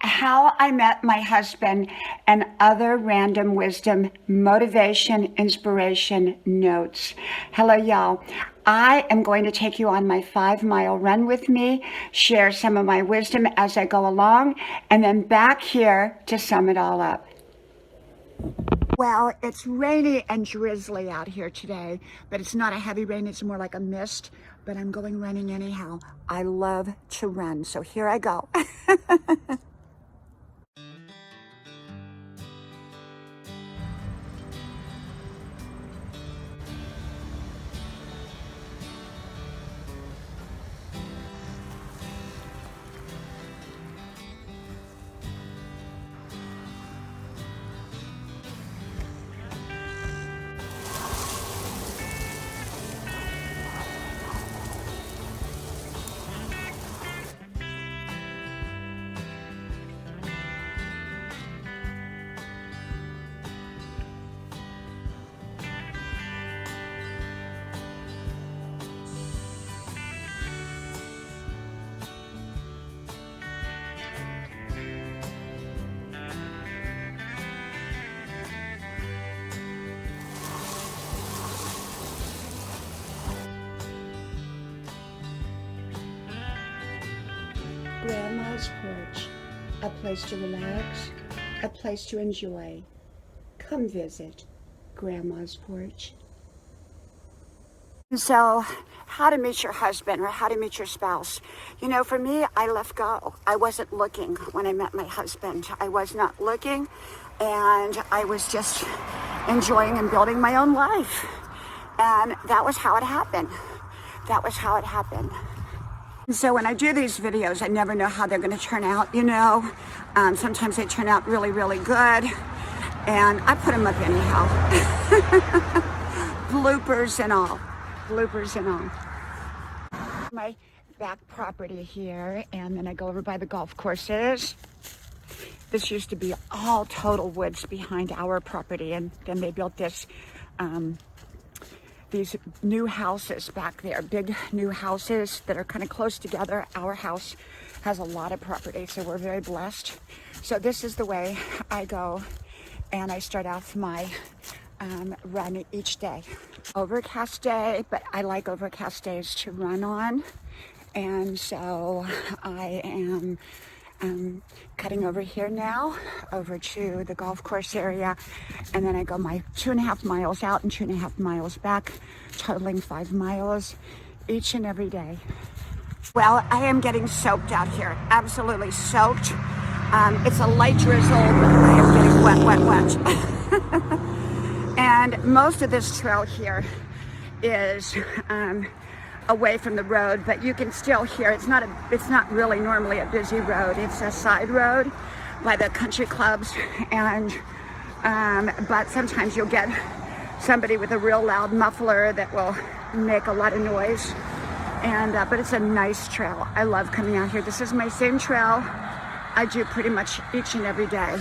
How I Met My Husband, and other random wisdom, motivation, inspiration notes. Hello, y'all. I am going to take you on my 5-mile run with me, share some of my wisdom as I go along, and then back here to sum it all up. Well, it's rainy and drizzly out here today, but it's not a heavy rain, it's more like a mist, but I'm going running anyhow. I love to run, so here I go. Grandma's porch, a place to relax, a place to enjoy. Come visit Grandma's porch. So, how to meet your husband or how to meet your spouse. You know, for me, I let go. I wasn't looking when I met my husband. I was not looking, and I was just enjoying and building my own life. And that was how it happened. That was how it happened. So when I do these videos, I never know how they're going to turn out, you know. Sometimes they turn out really, really good, and I put them up anyhow. Bloopers and all. Bloopers and all. My back property here, and then I go over by the golf courses. This used to be all total woods behind our property, and then they built this these new houses back there, big new houses that are kind of close together. Our house has a lot of property, so we're very blessed. So this is the way I go, and I start off my run each day. Overcast day, but I like overcast days to run on, and so I am cutting over here now, over to the golf course area, and then I go my 2.5 miles out and 2.5 miles back, totaling 5 miles each and every day. Well, I am getting soaked out here, absolutely soaked. It's a light drizzle, but I am getting wet. And most of this trail here is away from the road, but you can still hear it's not really normally a busy road. It's a side road by the country clubs, and but sometimes you'll get somebody with a real loud muffler that will make a lot of noise, and but it's a nice trail. I love coming out here. This is my same trail I do pretty much each and every day.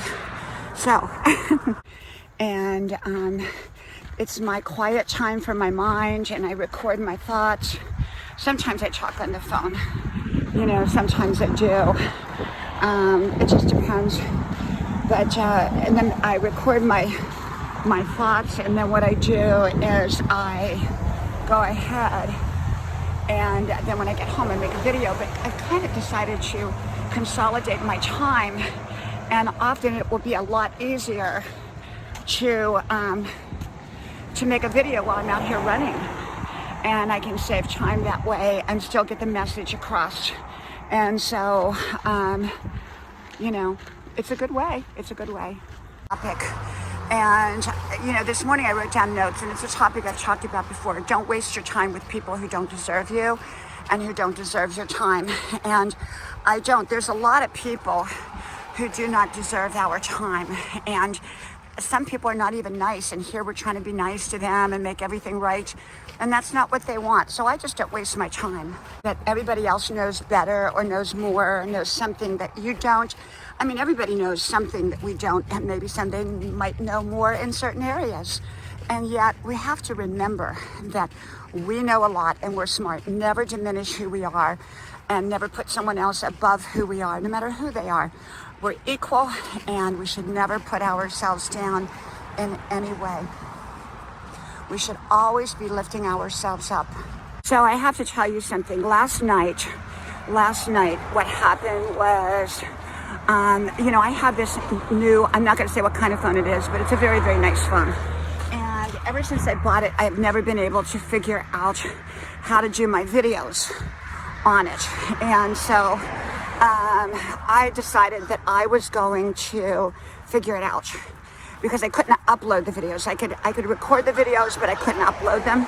So and it's my quiet time for my mind, and I record my thoughts. Sometimes I talk on the phone, you know, sometimes I do. It just depends. But and then I record my thoughts, and then what I do is I go ahead, and then when I get home I make a video. But I've kind of decided to consolidate my time, and often it will be a lot easier to make a video while I'm out here running, and I can save time that way and still get the message across. And so you know, it's a good way. It's a good way. Topic. And you know, this morning I wrote down notes, and it's a topic I've talked about before. Don't waste your time with people who don't deserve you and who don't deserve your time. And I don't. There's a lot of people who do not deserve our time, and some people are not even nice, and here we're trying to be nice to them and make everything right, and that's not what they want. So I just don't waste my time. That everybody else knows better or knows more or knows something that you don't. I mean, everybody knows something that we don't, and maybe someday we might know more in certain areas. And yet we have to remember that we know a lot and we're smart. Never diminish who we are. and never put someone else above who we are, no matter who they are. We're equal, and we should never put ourselves down in any way. We should always be lifting ourselves up. So I have to tell you something. Last night, what happened was, I have this new, I'm not going to say what kind of phone it is, but it's a very, very nice phone. And ever since I bought it, I have never been able to figure out how to do my videos on it. And so I decided that I was going to figure it out, because I couldn't upload the videos. I could record the videos, but I couldn't upload them.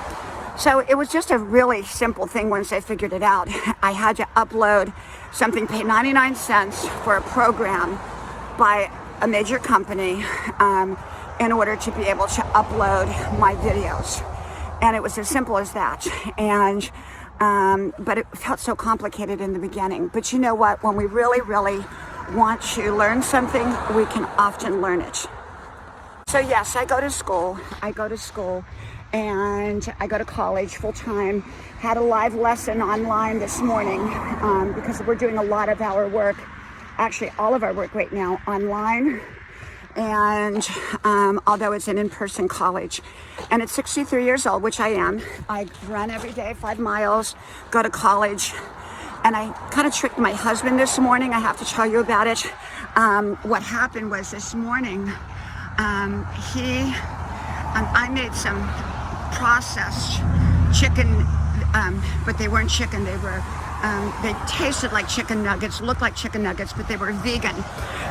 So it was just a really simple thing once I figured it out. I had to upload something, pay 99 cents for a program by a major company in order to be able to upload my videos. And it was as simple as that. And but it felt so complicated in the beginning. But you know what? When we really, really want to learn something, we can often learn it. So yes, I go to school, and I go to college full time. Had a live lesson online this morning because we're doing a lot of our work, actually all of our work right now, online. And although it's an in-person college, and at 63 years old, which I am, I run every day 5 miles, go to college. And I kind of tricked my husband this morning. I have to tell you about it. What happened was this morning, I made some processed chicken, but they weren't chicken. They tasted like chicken nuggets, looked like chicken nuggets, but they were vegan.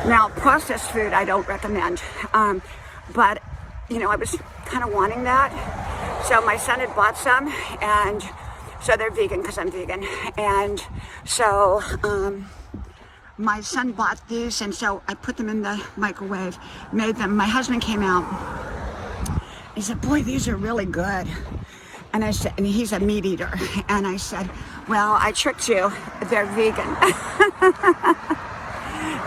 Now, processed food I don't recommend, but I was kind of wanting that. So my son had bought some, and so they're vegan because I'm vegan. And so my son bought these, and so I put them in the microwave, made them. My husband came out. He said, "Boy, these are really good." And I said, and he's a meat eater. And I said, "Well, I tricked you. They're vegan."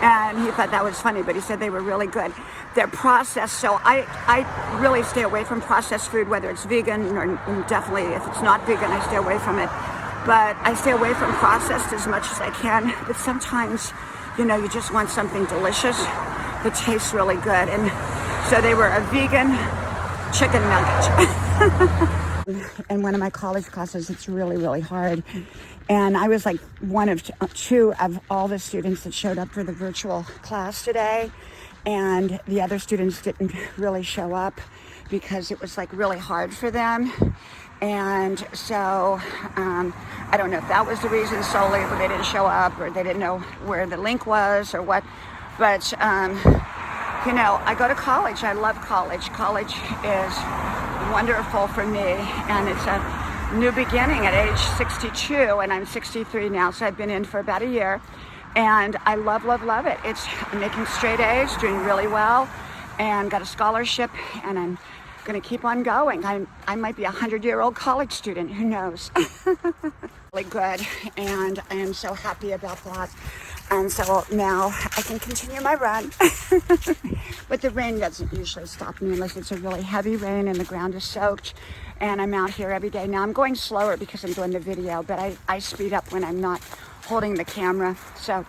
And he thought that was funny, but he said they were really good. They're processed, so I really stay away from processed food, whether it's vegan or definitely if it's not vegan, I stay away from it. But I stay away from processed as much as I can. But sometimes, you just want something delicious that tastes really good. And so they were a vegan chicken nugget. In one of my college classes, it's really, really hard. And I was like one of two of all the students that showed up for the virtual class today. And the other students didn't really show up because it was like really hard for them. And so I don't know if that was the reason solely, but they didn't show up or they didn't know where the link was or what. But, I go to college. I love college. College is wonderful for me, and it's a new beginning at age 62, and I'm 63 now, so I've been in for about a year, and I love it. It's making straight A's, doing really well, and got a scholarship, and I'm going to keep on going. I might be a 100-year-old college student, who knows. Really good, and I am so happy about that. And so now I can continue my run. But the rain doesn't usually stop me unless it's a really heavy rain and the ground is soaked. And I'm out here every day. Now I'm going slower because I'm doing the video, but I speed up when I'm not holding the camera. So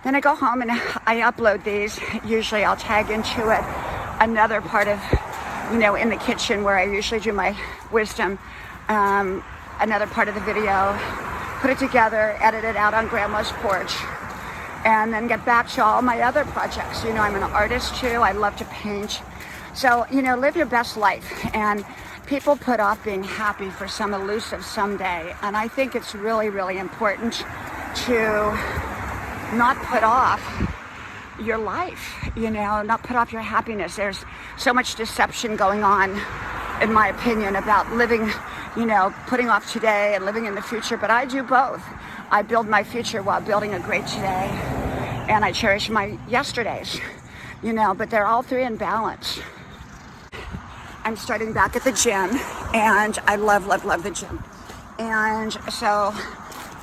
then I go home and I upload these. Usually I'll tag into it another part of, in the kitchen where I usually do my wisdom, another part of the video, put it together, edit it out on Grandma's porch, and then get back to all my other projects. I'm an artist too. I love to paint. So, live your best life. And people put off being happy for some elusive someday. And I think it's really, really important to not put off your life, not put off your happiness. There's so much deception going on, in my opinion, about living, putting off today and living in the future. But I do both. I build my future while building a great today, and I cherish my yesterdays, but they're all three in balance. I'm starting back at the gym, and I love the gym. And so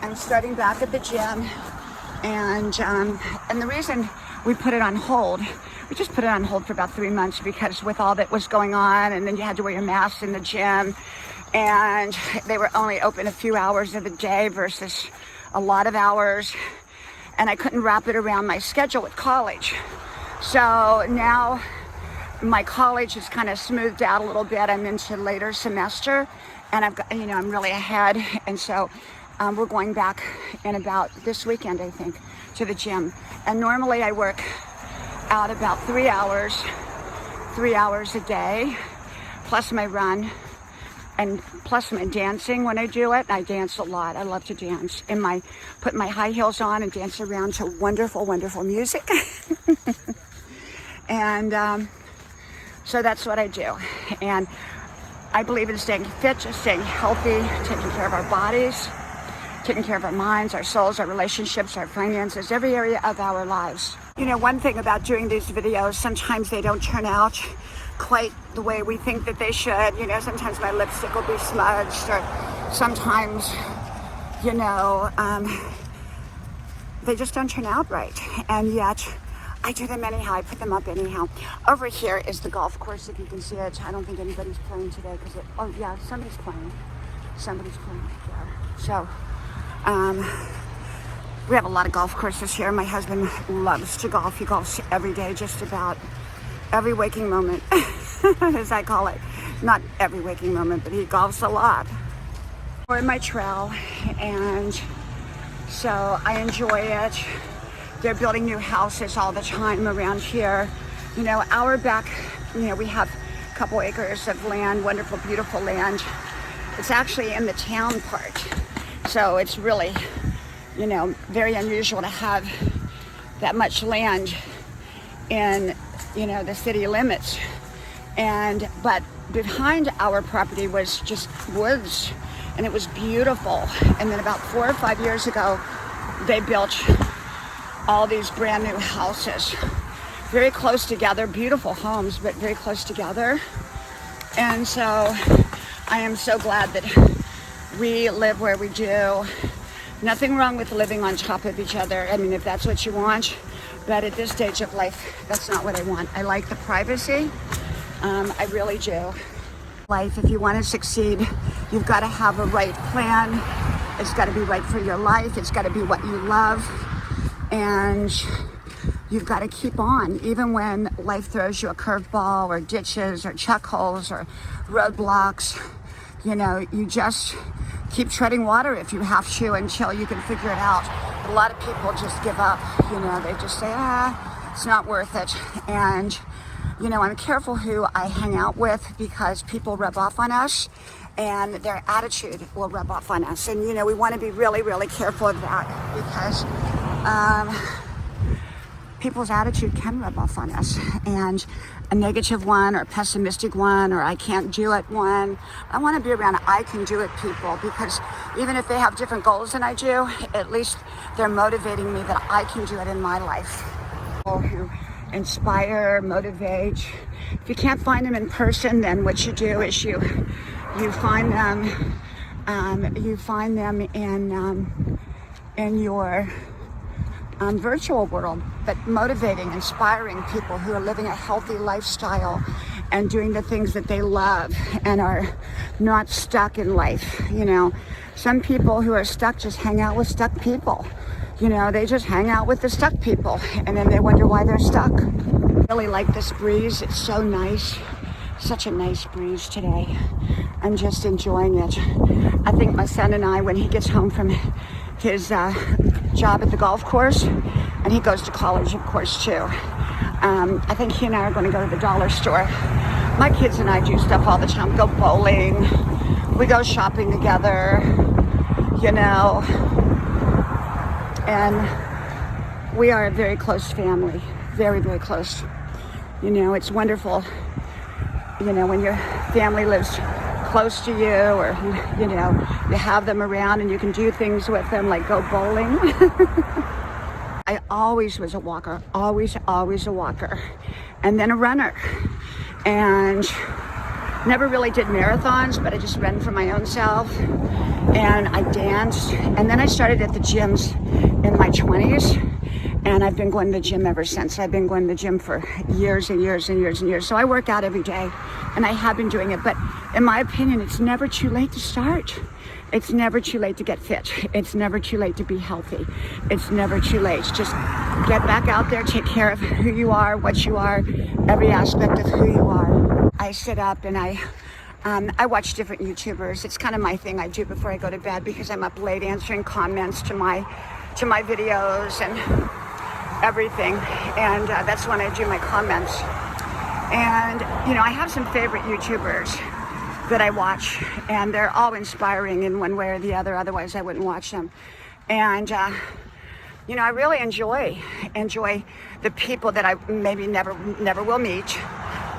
I'm starting back at the gym, and the reason we put it on hold, we just put it on hold for about 3 months because with all that was going on, and then you had to wear your mask in the gym, and they were only open a few hours of the day versus a lot of hours, and I couldn't wrap it around my schedule with college. So now my college is kind of smoothed out a little bit. I'm into later semester, and I've got, I'm really ahead. And so we're going back in about this weekend, I think, to the gym. And normally I work out about 3 hours a day, plus my run and plus my dancing when I do it. I dance a lot. I love to dance. And put my high heels on and dance around to wonderful, wonderful music. And so that's what I do. And I believe in staying fit, just staying healthy, taking care of our bodies, taking care of our minds, our souls, our relationships, our finances, every area of our lives. One thing about doing these videos, sometimes they don't turn out quite the way we think that they should. Sometimes my lipstick will be smudged, or sometimes, they just don't turn out right. And yet, I do them anyhow. I put them up anyhow. Over here is the golf course, if you can see it. I don't think anybody's playing today oh yeah, somebody's playing. Somebody's playing there. So, we have a lot of golf courses here. My husband loves to golf. He golfs every day, just about every waking moment, as I call it. Not every waking moment, but he golfs a lot. We're in my trail, and so I enjoy it. They're building new houses all the time around here. Our back, we have a couple acres of land, wonderful, beautiful land. It's actually in the town part. So it's really, very unusual to have that much land in, the city limits. But behind our property was just woods, and it was beautiful. And then about 4 or 5 years ago, they built all these brand new houses, very close together, beautiful homes, but very close together. And so I am so glad that we live where we do. Nothing wrong with living on top of each other. I mean, if that's what you want, but at this stage of life, that's not what I want. I like the privacy. I really do. Life, if you want to succeed, you've got to have a right plan. It's got to be right for your life. It's got to be what you love. And you've got to keep on, even when life throws you a curveball or ditches or chuck holes or roadblocks. You just keep treading water if you have to until you can figure it out. A lot of people just give up. They just say, it's not worth it. And, I'm careful who I hang out with, because people rub off on us, and their attitude will rub off on us. And, we want to be really, really careful of that, because people's attitude can rub off on us. And a negative one, or pessimistic one, or I can't do it one. I want to be around I can do it people, because even if they have different goals than I do, at least they're motivating me that I can do it in my life. People who inspire, motivate. If you can't find them in person, then what you do is you find them in your virtual world, but motivating, inspiring people who are living a healthy lifestyle and doing the things that they love and are not stuck in life. Some people who are stuck just hang out with stuck people. They just hang out with the stuck people, and then they wonder why they're stuck. I really like this breeze. It's so nice. Such a nice breeze today. I'm just enjoying it. I think my son and I, when he gets home from his job at the golf course, and he goes to college, of course, too. I think he and I are going to go to the dollar store. My kids and I do stuff all the time. We go bowling. We go shopping together, and we are a very close family. Very, very close. It's wonderful, when your family lives close to you, or, you have them around and you can do things with them, like go bowling. I always was a walker, always a walker, and then a runner. And never really did marathons, but I just ran for my own self, and I danced. And then I started at the gyms in my 20s, and I've been going to the gym ever since. I've been going to the gym for years and years and years and years. So I work out every day, and I have been doing it. But in my opinion, it's never too late to start. It's never too late to get fit. It's never too late to be healthy. It's never too late. Just get back out there, take care of who you are, what you are, every aspect of who you are. I sit up and I watch different YouTubers. It's kind of my thing I do before I go to bed, because I'm up late answering comments to my videos and everything. And that's when I do my comments. And, you know, I have some favorite YouTubers that I watch, and they're all inspiring in one way or the other. Otherwise, I wouldn't watch them. And, you know, I really enjoy the people that I maybe never will meet,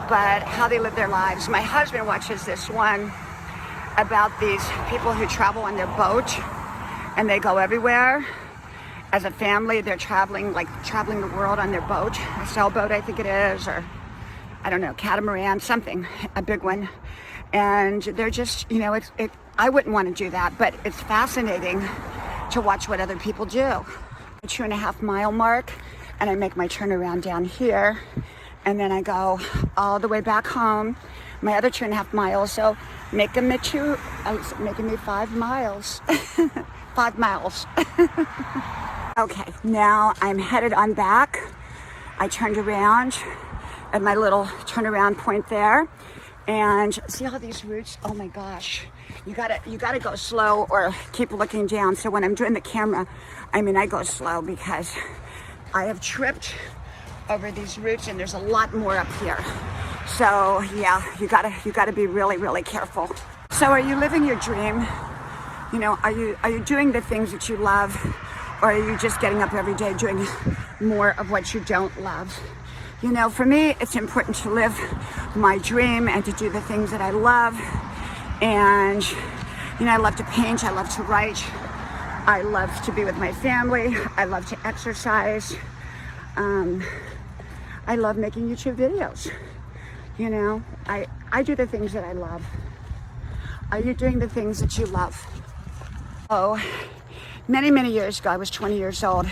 but how they live their lives. My husband watches this one about these people who travel on their boat, and they go everywhere. As a family, they're traveling the world on their boat, a sailboat, I think it is, or I don't know, catamaran, something, a big one. And they're just, you know, I wouldn't want to do that, but it's fascinating to watch what other people do. The 2.5 mile mark, and I make my turnaround down here, and then I go all the way back home, my other 2.5 miles, so making me 5 miles. 5 miles. Okay, now I'm headed on back. I turned around at my little turnaround point there, and see all these roots? Oh my gosh, you gotta go slow or keep looking down. So when I'm doing the camera, I mean, I go slow because I have tripped over these roots, and there's a lot more up here. So yeah, you gotta be really, really careful. So are you living your dream? You know, are you doing the things that you love, or are you just getting up every day doing more of what you don't love? You know, for me, it's important to live my dream and to do the things that I love. And, you know, I love to paint, I love to write, I love to be with my family, I love to exercise. I love making YouTube videos. You know, I do the things that I love. Are you doing the things that you love? Oh, many years ago, I was 20 years old,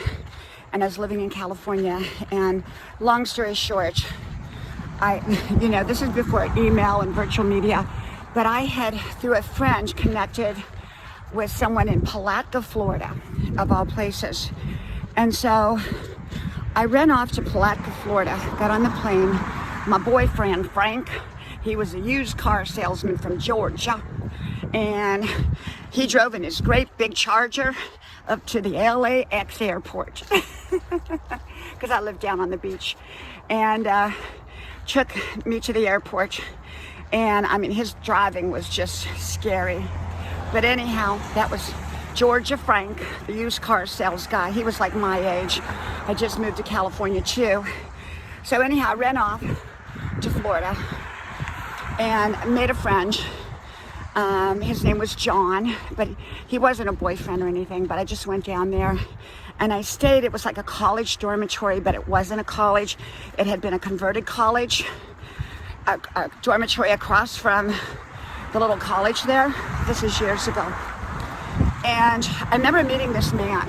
and I was living in California, and long story short, you know, this is before email and virtual media, but I had, through a friend, connected with someone in Palatka, Florida, of all places. And so I ran off to Palatka, Florida, got on the plane. My boyfriend, Frank, he was a used car salesman from Georgia, and he drove in his great big Charger up to the LAX airport, because I live down on the beach, and took me to the airport. And I mean, his driving was just scary. But anyhow, that was Georgia Frank, the used car sales guy. He was like my age. I just moved to California too. So anyhow, I ran off to Florida and made a friend. His name was John, but he wasn't a boyfriend or anything, but I just went down there and I stayed. It was like a college dormitory, but it wasn't a college. It had been a converted college, a dormitory across from the little college there. This is years ago. And I remember meeting this man,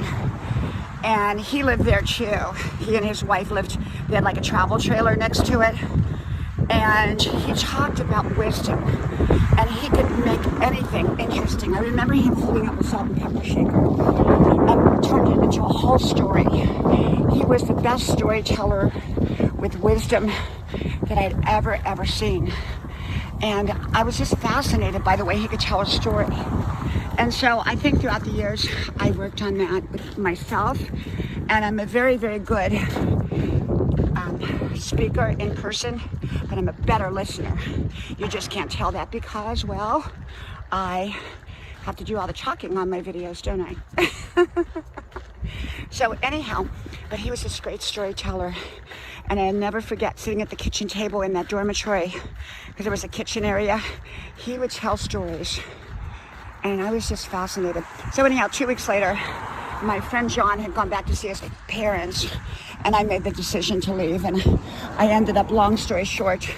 and he lived there too. He and his wife lived, they had like a travel trailer next to it. And he talked about wisdom, and he could make anything interesting. I remember him holding up a salt and pepper shaker and turned it into a whole story. He was the best storyteller with wisdom that I'd ever seen. And I was just fascinated by the way he could tell a story. And so I think throughout the years, I worked on that with myself, and I'm a very good speaker in person, but I'm a better listener. You just can't tell that because, well, I have to do all the talking on my videos, don't I? So anyhow, but he was this great storyteller, and I'll never forget sitting at the kitchen table in that dormitory, because there was a kitchen area. He would tell stories, and I was just fascinated. So anyhow, 2 weeks later, my friend John had gone back to see his parents, and I made the decision to leave, and I ended up, long story short,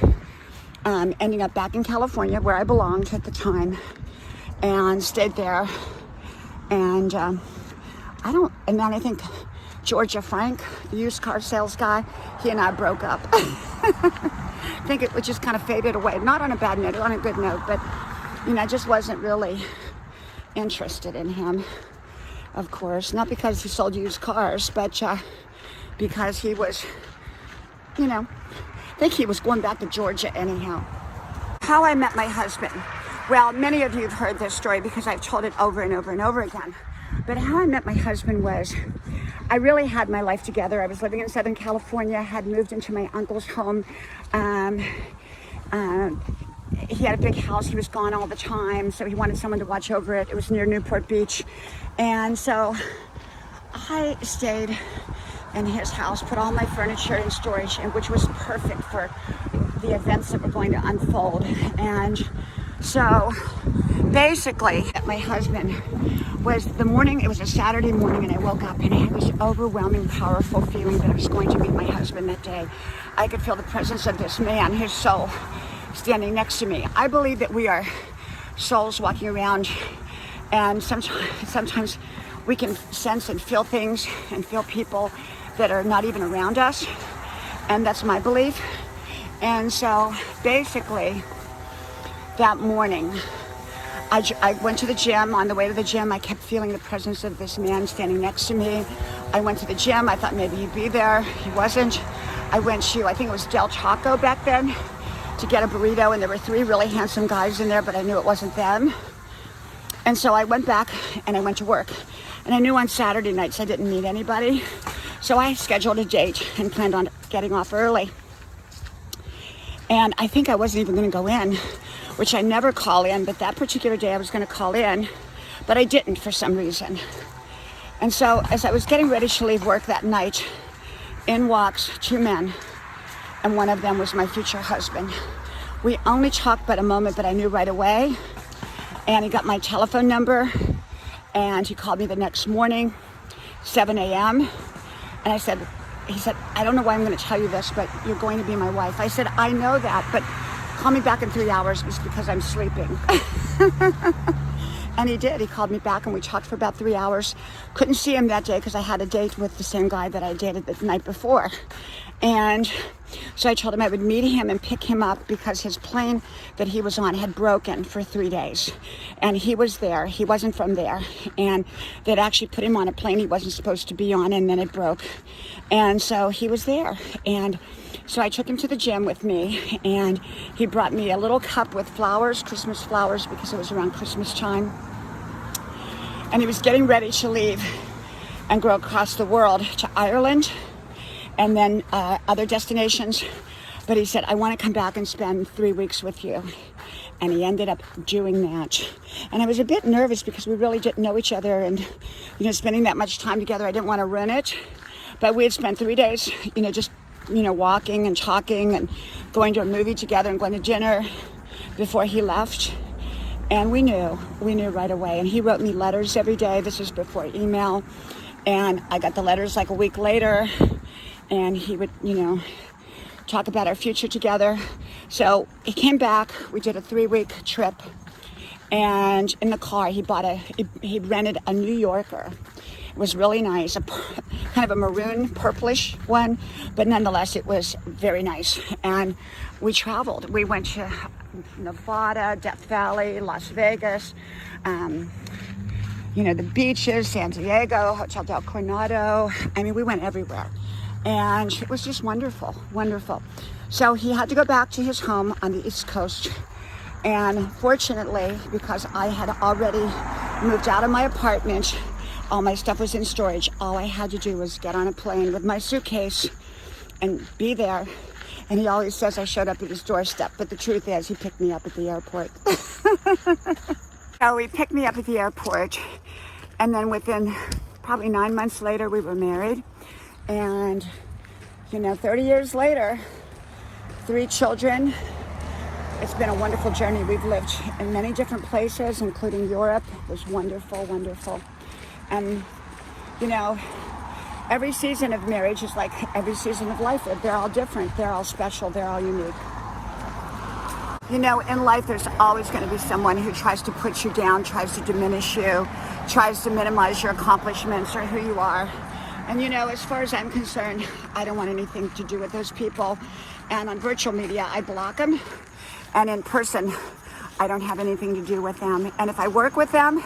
ending up back in California where I belonged at the time, and stayed there. And and then I think Georgia Frank, the used car sales guy, he and I broke up. I think it just kind of faded away, not on a bad note, on a good note, but you know, it just wasn't really interested in him, of course. Not because he sold used cars, but because he was, you know, I think he was going back to Georgia anyhow. How I met my husband. Well, many of you have heard this story because I've told it over and over and over again. But how I met my husband was, I really had my life together. I was living in Southern California, had moved into my uncle's home. He had a big house. He was gone all the time, so he wanted someone to watch over it. It was near Newport Beach. And so I stayed in his house, put all my furniture in storage, and which was perfect for the events that were going to unfold. And so basically, my husband was the morning, it was a Saturday morning, and I woke up and I had this overwhelming, powerful feeling that I was going to meet my husband that day. I could feel the presence of this man, his soul, standing next to me. I believe that we are souls walking around, and sometimes we can sense and feel things and feel people that are not even around us, and that's my belief. And so basically that morning I went to the gym. On the way to the gym, I kept feeling the presence of this man standing next to me. I went to the gym. I thought maybe he'd be there. He wasn't. I went to, I think it was Del Taco back then, to get a burrito, and there were 3 really handsome guys in there, but I knew it wasn't them. And so I went back and I went to work. And I knew on Saturday nights I didn't meet anybody. So I scheduled a date and planned on getting off early. And I think I wasn't even going to go in, which I never call in, but that particular day I was going to call in, but I didn't for some reason. And so as I was getting ready to leave work that night, in walks 2 men, and one of them was my future husband. We only talked but a moment, but I knew right away. And he got my telephone number, and he called me the next morning, 7 a.m. And he said, I don't know why I'm going to tell you this, but you're going to be my wife. I said, I know that, but call me back in 3 hours because I'm sleeping. And he did. He called me back and we talked for about 3 hours. Couldn't see him that day because I had a date with the same guy that I dated the night before. And so I told him I would meet him and pick him up because his plane that he was on had broken for 3 days. And he was there. He wasn't from there. And they'd actually put him on a plane he wasn't supposed to be on, and then it broke. And so he was there. And so I took him to the gym with me, and he brought me a little cup with flowers, Christmas flowers, because it was around Christmas time. And he was getting ready to leave and go across the world to Ireland and then other destinations. But he said, I want to come back and spend 3 weeks with you. And he ended up doing that. And I was a bit nervous because we really didn't know each other, and, spending that much time together, I didn't want to ruin it. But we had spent 3 days, just walking and talking and going to a movie together and going to dinner before he left. And we knew right away. And he wrote me letters every day. This was before email. And I got the letters like a week later. And he would, talk about our future together. So he came back. We did a 3-week trip. And in the car, he rented a New Yorker. It was really nice, kind of a maroon purplish one, but nonetheless it was very nice. And we traveled. We went to Nevada, Death Valley, Las Vegas, the beaches, San Diego, Hotel Del Coronado. I mean, we went everywhere. And it was just wonderful, wonderful. So he had to go back to his home on the East Coast. And fortunately, because I had already moved out of my apartment, all my stuff was in storage. All I had to do was get on a plane with my suitcase and be there. And he always says I showed up at his doorstep, but the truth is he picked me up at the airport. So he picked me up at the airport, and then within probably 9 months later, we were married. And, 30 years later, 3 children. It's been a wonderful journey. We've lived in many different places, including Europe. It was wonderful, wonderful. And, every season of marriage is like every season of life. They're all different. They're all special. They're all unique. In life, there's always going to be someone who tries to put you down, tries to diminish you, tries to minimize your accomplishments or who you are. And, as far as I'm concerned, I don't want anything to do with those people. And on virtual media, I block them. And in person, I don't have anything to do with them. And if I work with them,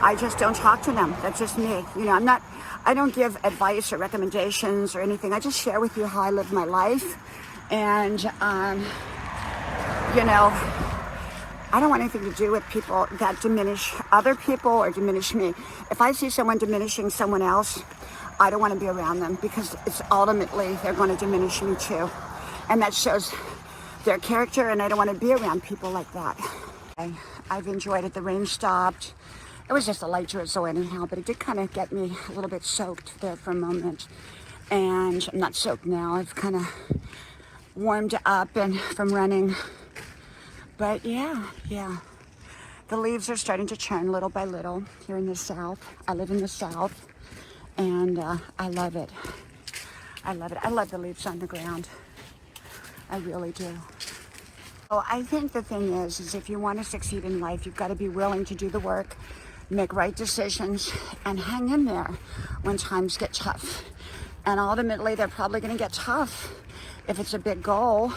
I just don't talk to them. That's just me. You know, I don't give advice or recommendations or anything. I just share with you how I live my life. And, you know, I don't want anything to do with people that diminish other people or diminish me. If I see someone diminishing someone else, I don't want to be around them, because it's ultimately they're going to diminish me too. And that shows their character, and I don't want to be around people like that. I've enjoyed it. The rain stopped. It was just a light drizzle anyhow, but it did kind of get me a little bit soaked there for a moment. And I'm not soaked now. I've kind of warmed up and from running. But yeah. The leaves are starting to turn little by little here in the South. I live in the South, and I love it. I love it. I love the leaves on the ground. I really do. So I think the thing is if you want to succeed in life, you've got to be willing to do the work, make right decisions, and hang in there when times get tough. And ultimately, they're probably going to get tough if it's a big goal.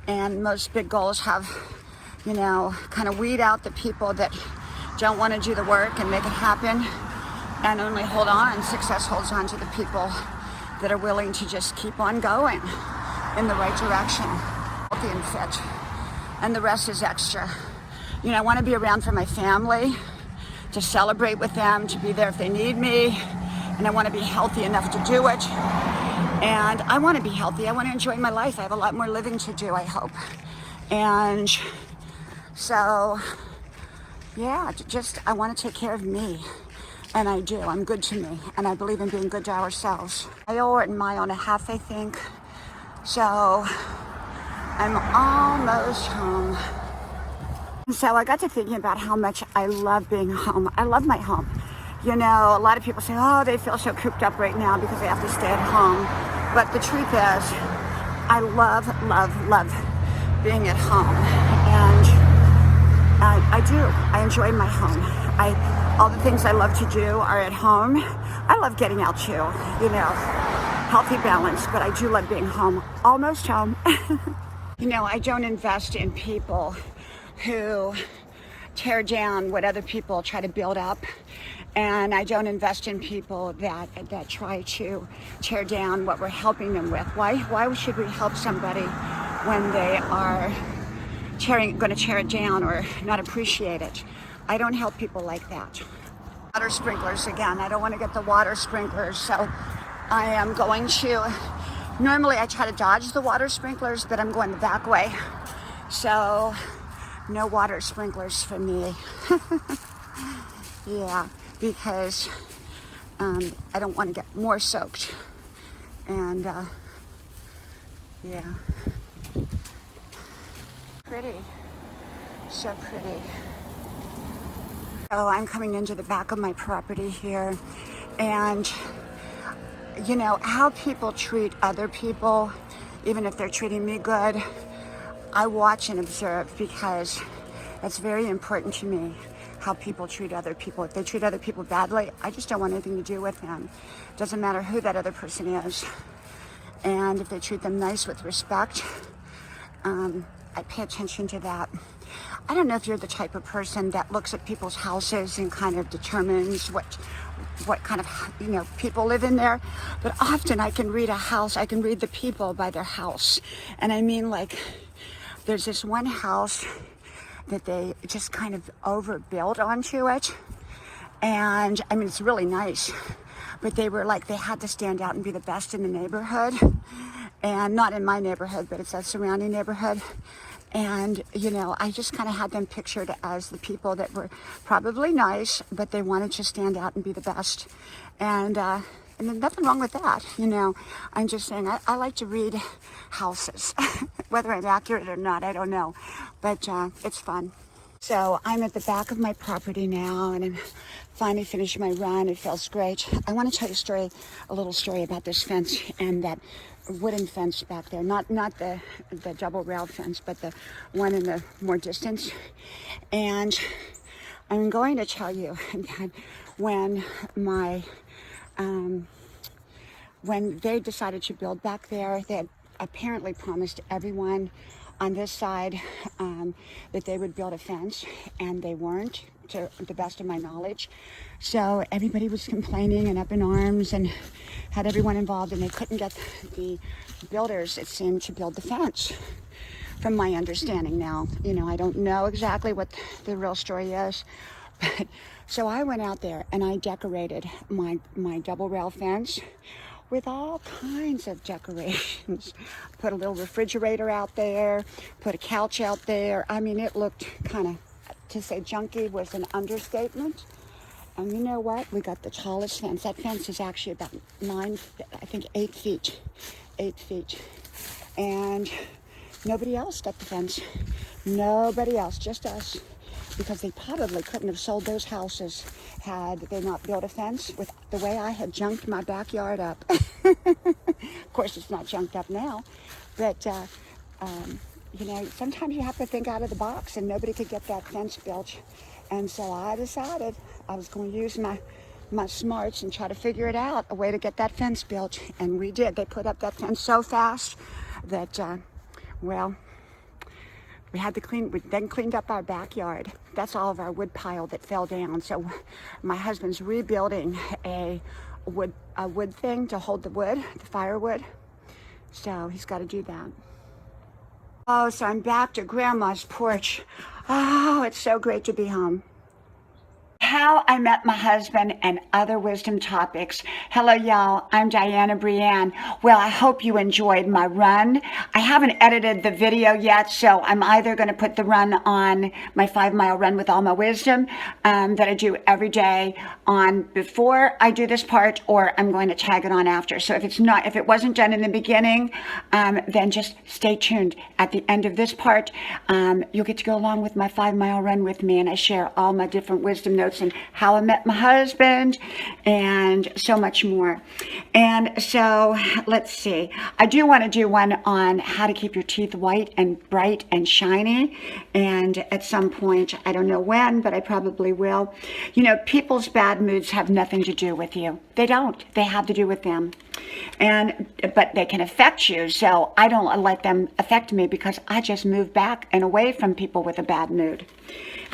And most big goals have, you know, kind of weed out the people that don't want to do the work and make it happen, and only hold on. Success holds on to the people that are willing to just keep on going in the right direction, healthy and fit. And the rest is extra. You know, I want to be around for my family, to celebrate with them, to be there if they need me. And I want to be healthy enough to do it. And I want to be healthy. I want to enjoy my life. I have a lot more living to do, I hope. And so, yeah, I want to take care of me. And I do. I'm good to me. And I believe in being good to ourselves. I owe it in my own a half, I think. So I'm almost home. So I got to thinking about how much I love being home. I love my home. You know, a lot of people say, oh, they feel so cooped up right now because they have to stay at home. But the truth is, I love being at home. And I do. I enjoy my home. All the things I love to do are at home. I love getting out too, you know, healthy balance, but I do love being home, almost home. You know, I don't invest in people who tear down what other people try to build up. And I don't invest in people that try to tear down what we're helping them with. Why should we help somebody when they are going to tear it down or not appreciate it? I don't help people like that. Water sprinklers again. I don't want to get the water sprinklers, so I am going to. Normally I try to dodge the water sprinklers, but I'm going the back way. So no water sprinklers for me. Yeah, because I don't want to get more soaked. And yeah. Pretty. So pretty. So I'm coming into the back of my property here, and you know, how people treat other people, even if they're treating me good, I watch and observe, because it's very important to me how people treat other people. If they treat other people badly, I just don't want anything to do with them. It doesn't matter who that other person is. And if they treat them nice with respect, I pay attention to that. I don't know if you're the type of person that looks at people's houses and kind of determines what kind of, you know, people live in there. But often I can read a house, I can read the people by their house. And I mean, like, there's this one house that they just kind of overbuilt onto it. And I mean, it's really nice, but they were like, they had to stand out and be the best in the neighborhood. And not in my neighborhood, but it's a surrounding neighborhood. And, you know, I just kind of had them pictured as the people that were probably nice, but they wanted to stand out and be the best. And there's nothing wrong with that, you know. I'm just saying, I like to read houses. Whether I'm accurate or not, I don't know. But it's fun. So I'm at the back of my property now, and I'm finally finished my run. It feels great. I want to tell you a little story about this fence and that wooden fence back there. Not the double rail fence, but the one in the more distance. And I'm going to tell you that when when they decided to build back there, they had apparently promised everyone on this side that they would build a fence, and they weren't, to the best of my knowledge. So everybody was complaining and up in arms and had everyone involved, and they couldn't get the builders, it seemed, to build the fence, from my understanding. Now, you know, I don't know exactly what the real story is, but so I went out there and I decorated my double rail fence with all kinds of decorations. Put a little refrigerator out there, put a couch out there. I mean, it looked kind of, to say junky was an understatement. And you know what? We got the tallest fence. That fence is actually about 8 feet. 8 feet. And nobody else got the fence. Nobody else, just us. Because they probably couldn't have sold those houses had they not built a fence with the way I had junked my backyard up. Of course, it's not junked up now, but you know, sometimes you have to think out of the box, and nobody could get that fence built. And so I decided I was going to use my smarts and try to figure it out, a way to get that fence built. And we did. They put up that fence so fast that, well, we then cleaned up our backyard. That's all of our wood pile that fell down. So my husband's rebuilding a wood thing to hold the wood, the firewood. So he's got to do that. Oh, so I'm back to Grandma's porch. Oh, it's so great to be home. How I Met My Husband and Other Wisdom Topics. Hello, y'all. I'm Diana Brienne. Well, I hope you enjoyed my run. I haven't edited the video yet, so I'm either going to put the run on my 5-mile run with all my wisdom that I do every day on before I do this part, or I'm going to tag it on after. So if it wasn't done in the beginning, then just stay tuned. At the end of this part, you'll get to go along with my 5-mile run with me, and I share all my different wisdom notes and how I met my husband and so much more. And so let's see, I do want to do one on how to keep your teeth white and bright and shiny, and at some point, I don't know when, but I probably will. You know, people's bad moods have nothing to do with you. They don't. They have to do with them. But they can affect you, so I don't let them affect me, because I just move back and away from people with a bad mood.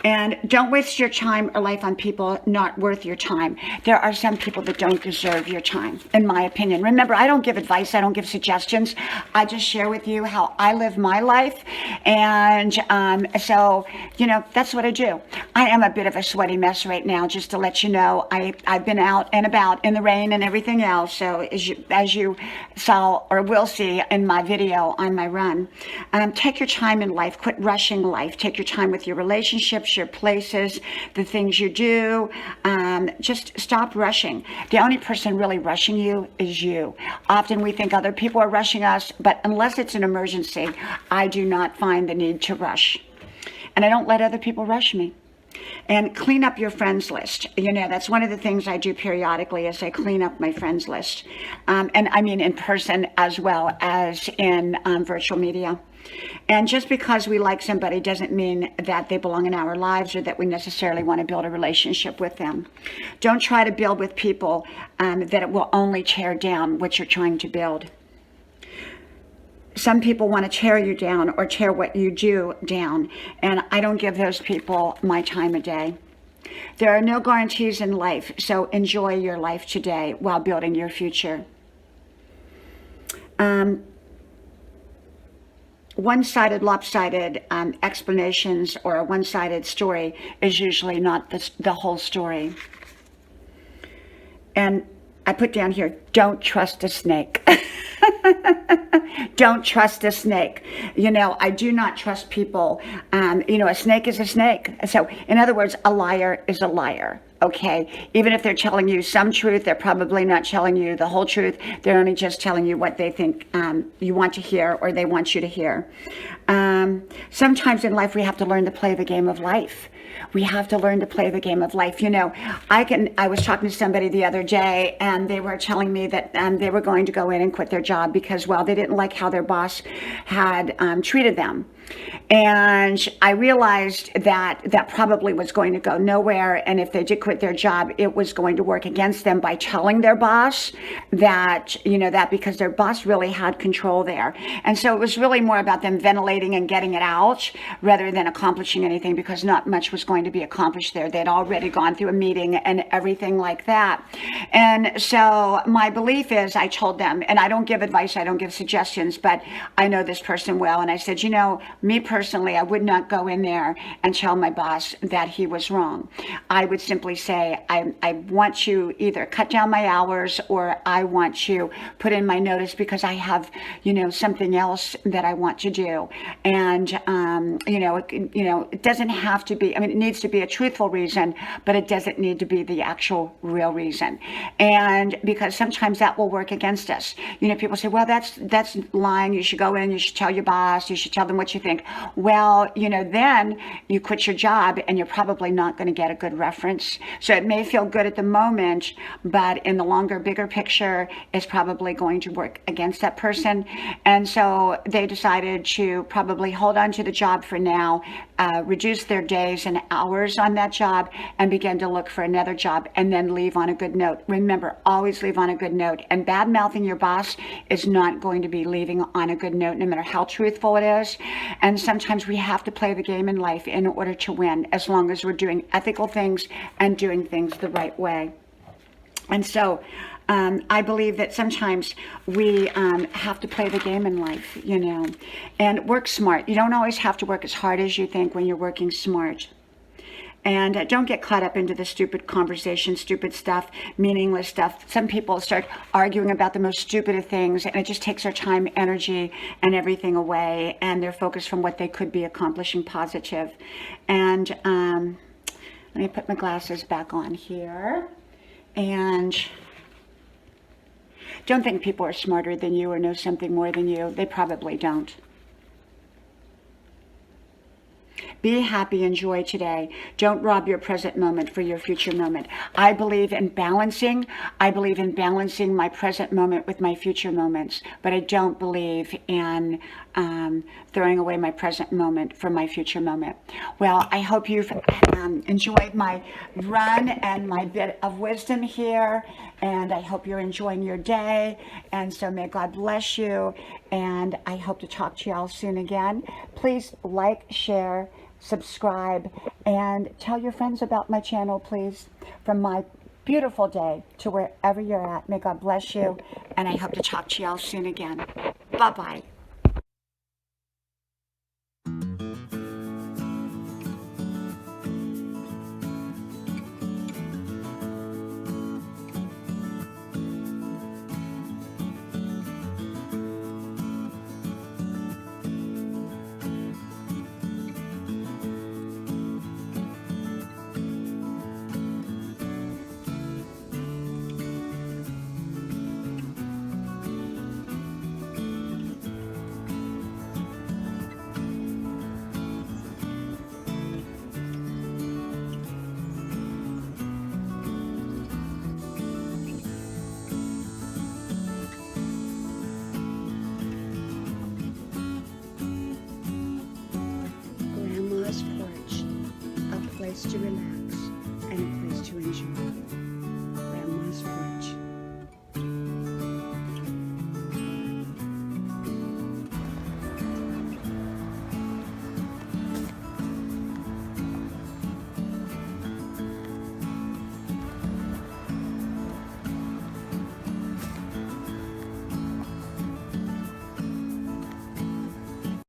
And don't waste your time or life on people not worth your time. There are some people that don't deserve your time, in my opinion. Remember, I don't give advice. I don't give suggestions. I just share with you how I live my life. And so, you know, that's what I do. I am a bit of a sweaty mess right now, just to let you know. I've been out and about in the rain and everything else. So as you saw or will see in my video on my run, take your time in life. Quit rushing life. Take your time with your relationships, your places, the things you do. Just stop rushing. The only person really rushing you is you. Often we think other people are rushing us, but unless it's an emergency, I do not find the need to rush. And I don't let other people rush me. And clean up your friends list. You know, that's one of the things I do periodically, is I clean up my friends list. And I mean in person as well as in virtual media. And just because we like somebody doesn't mean that they belong in our lives, or that we necessarily want to build a relationship with them. Don't try to build with people that it will only tear down what you're trying to build. Some people want to tear you down or tear what you do down, and I don't give those people my time of day. There are no guarantees in life, so enjoy your life today while building your future. One-sided, lopsided explanations or a one-sided story is usually not the whole story. And I put down here, don't trust a snake. Don't trust a snake. You know, I do not trust people. You know, a snake is a snake. So in other words, a liar is a liar. Okay, even if they're telling you some truth, they're probably not telling you the whole truth. They're only just telling you what they think you want to hear, or they want you to hear. Sometimes in life we have to learn to play the game of life. We have to learn to play the game of life. You know, I was talking to somebody the other day, and they were telling me that they were going to go in and quit their job because, well, they didn't like how their boss had treated them. And I realized that that probably was going to go nowhere. And if they did quit their job, it was going to work against them by telling their boss that, you know, that because their boss really had control there. And so it was really more about them ventilating and getting it out rather than accomplishing anything, because not much was going to be accomplished there. They'd already gone through a meeting and everything like that. And so my belief is, I told them, and I don't give advice, I don't give suggestions, but I know this person well. And I said, you know, me personally, I would not go in there and tell my boss that he was wrong. I would simply say, I want you either cut down my hours, or I want you put in my notice because I have, you know, something else that I want to do. And, it doesn't have to be, I mean, it needs to be a truthful reason, but it doesn't need to be the actual real reason. And because sometimes that will work against us. You know, people say, well, that's lying. You should go in, you should tell your boss, you should tell them what you think. Well, you know, then you quit your job and you're probably not going to get a good reference. So it may feel good at the moment, but in the longer, bigger picture, it's probably going to work against that person. And so they decided to probably hold on to the job for now, reduce their days and hours on that job, and begin to look for another job, and then leave on a good note. Remember, always leave on a good note. And bad mouthing your boss is not going to be leaving on a good note, no matter how truthful it is. And sometimes we have to play the game in life in order to win, as long as we're doing ethical things and doing things the right way. And so I believe that sometimes we have to play the game in life, you know, and work smart. You don't always have to work as hard as you think when you're working smart. And don't get caught up into the stupid conversation, stupid stuff, meaningless stuff. Some people start arguing about the most stupid of things, and it just takes their time, energy, and everything away, and their focus from what they could be accomplishing positive. And let me put my glasses back on here. And don't think people are smarter than you or know something more than you. They probably don't. Be happy, enjoy today. Don't rob your present moment for your future moment. I believe in balancing. I believe in balancing my present moment with my future moments, but I don't believe in throwing away my present moment for my future moment. Well, I hope you've enjoyed my run and my bit of wisdom here, and I hope you're enjoying your day. And so may God bless you, and I hope to talk to you all soon again. Please like, share, subscribe, and tell your friends about my channel, please. From my beautiful day to wherever you're at, may God bless you, and I hope to talk to you all soon again. Bye-bye. Porch, a place to relax and a place to enjoy.